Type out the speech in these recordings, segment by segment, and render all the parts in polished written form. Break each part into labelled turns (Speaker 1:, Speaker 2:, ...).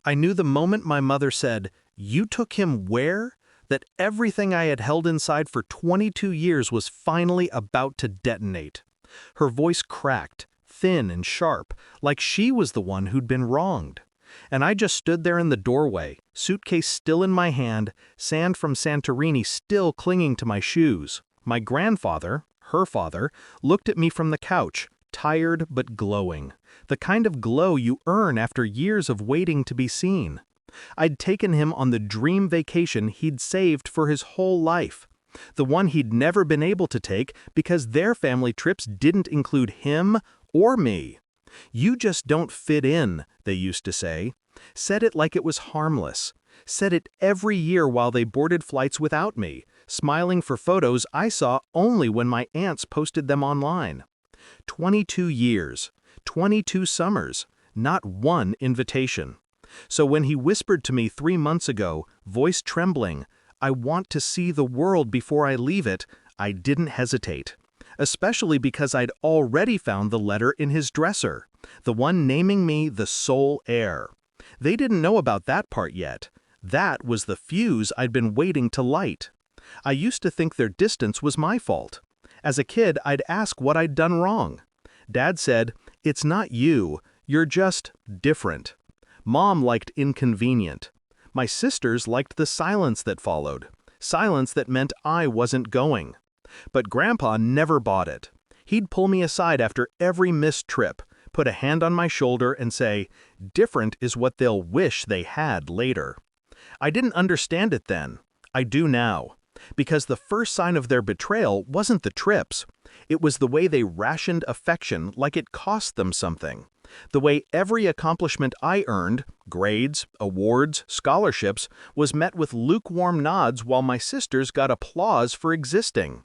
Speaker 1: I knew the moment my mother said, "You took him where?" that everything I had held inside for 22 years was finally about to detonate. Her voice cracked, thin and sharp, like she was the one who'd been wronged. And I just stood there in the doorway, suitcase still in my hand, sand from Santorini still clinging to my shoes. My grandfather, her father, looked at me from the couch, tired but glowing. The kind of glow you earn after years of waiting to be seen. I'd taken him on the dream vacation he'd saved for his whole life. The one he'd never been able to take because their family trips didn't include him or me. "You just don't fit in," they used to say. Said it like it was harmless. Said it every year while they boarded flights without me, smiling for photos I saw only when my aunts posted them online. 22 years, 22 summers, not one invitation. So when he whispered to me 3 months ago, voice trembling, "I want to see the world before I leave it," I didn't hesitate. Especially because I'd already found the letter in his dresser, the one naming me the sole heir. They didn't know about that part yet. That was the fuse I'd been waiting to light. I used to think their distance was my fault. As a kid, I'd ask what I'd done wrong. Dad said, "It's not you, you're just different." Mom liked inconvenient. My sisters liked the silence that followed, silence that meant I wasn't going. But Grandpa never bought it. He'd pull me aside after every missed trip, put a hand on my shoulder and say, "Different is what they'll wish they had later." I didn't understand it then. I do now. Because the first sign of their betrayal wasn't the trips. It was the way they rationed affection like it cost them something. The way every accomplishment I earned, grades, awards, scholarships, was met with lukewarm nods while my sisters got applause for existing.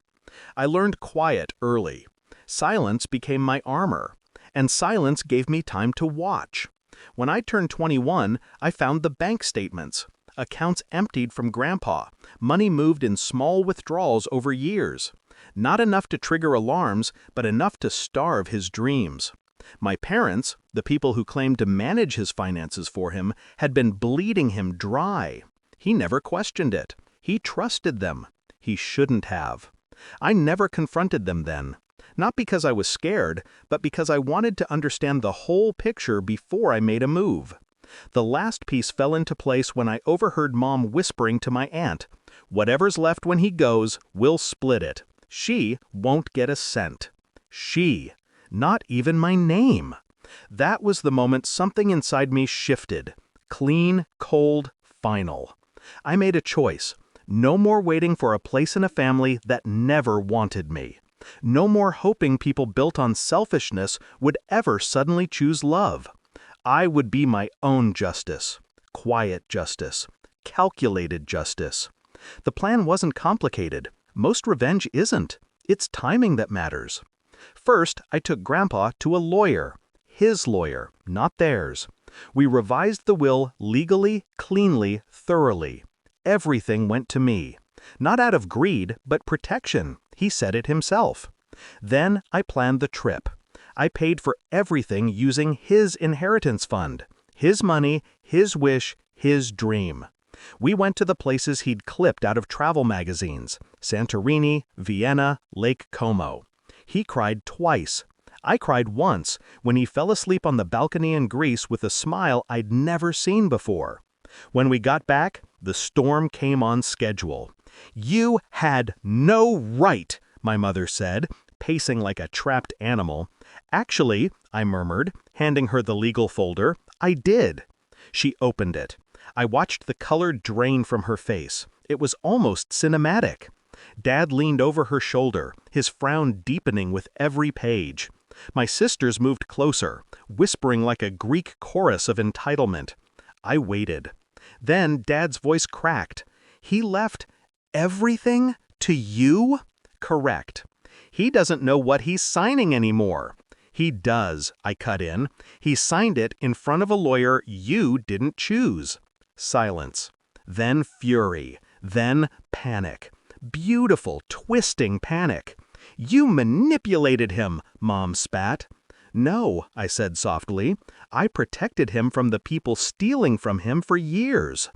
Speaker 1: I learned quiet early. Silence became my armor. And silence gave me time to watch. When I turned 21, I found the bank statements. Accounts emptied from Grandpa, money moved in small withdrawals over years. Not enough to trigger alarms, but enough to starve his dreams. My parents, the people who claimed to manage his finances for him, had been bleeding him dry. He never questioned it. He trusted them. He shouldn't have. I never confronted them then. Not because I was scared, but because I wanted to understand the whole picture before I made a move. The last piece fell into place when I overheard Mom whispering to my aunt, "Whatever's left when he goes, we'll split it. She won't get a cent." She. Not even my name. That was the moment something inside me shifted. Clean, cold, final. I made a choice. No more waiting for a place in a family that never wanted me. No more hoping people built on selfishness would ever suddenly choose love. I would be my own justice. Quiet justice. Calculated justice. The plan wasn't complicated. Most revenge isn't. It's timing that matters. First, I took Grandpa to a lawyer. His lawyer, not theirs. We revised the will legally, cleanly, thoroughly. Everything went to me. Not out of greed, but protection. He said it himself. Then I planned the trip. I paid for everything using his inheritance fund. His money, his wish, his dream. We went to the places he'd clipped out of travel magazines. Santorini, Vienna, Lake Como. He cried twice. I cried once when he fell asleep on the balcony in Greece with a smile I'd never seen before. When we got back, the storm came on schedule. "You had no right," my mother said, pacing like a trapped animal. "Actually," I murmured, handing her the legal folder, "I did." She opened it. I watched the color drain from her face. It was almost cinematic. Dad leaned over her shoulder, his frown deepening with every page. My sisters moved closer, whispering like a Greek chorus of entitlement. I waited. Then Dad's voice cracked. "He left everything to you?" "Correct. He doesn't know what he's signing anymore." "He does," I cut in. "He signed it in front of a lawyer you didn't choose." Silence. Then fury. Then panic. Beautiful, twisting panic. "You manipulated him," Mom spat. No, I said softly. I protected him from the people stealing from him for years.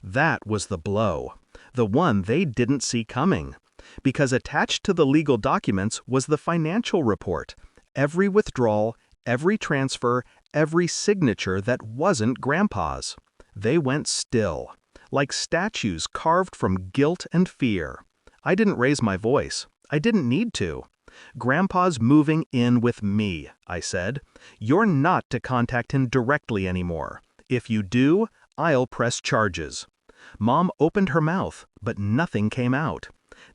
Speaker 1: That was the blow. The one they didn't see coming. Because attached to the legal documents was the financial report. Every withdrawal, every transfer, every signature that wasn't Grandpa's. They went still, like statues carved from guilt and fear. I didn't raise my voice. I didn't need to. Grandpa's moving in with me, I said. You're not to contact him directly anymore. If you do, I'll press charges. Mom opened her mouth, but nothing came out.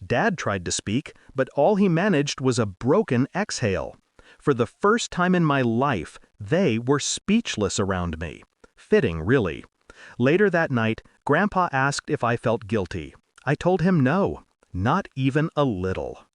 Speaker 1: Dad tried to speak, but all he managed was a broken exhale. For the first time in my life, they were speechless around me. Fitting, really. Later that night, Grandpa asked if I felt guilty. I told him no, not even a little.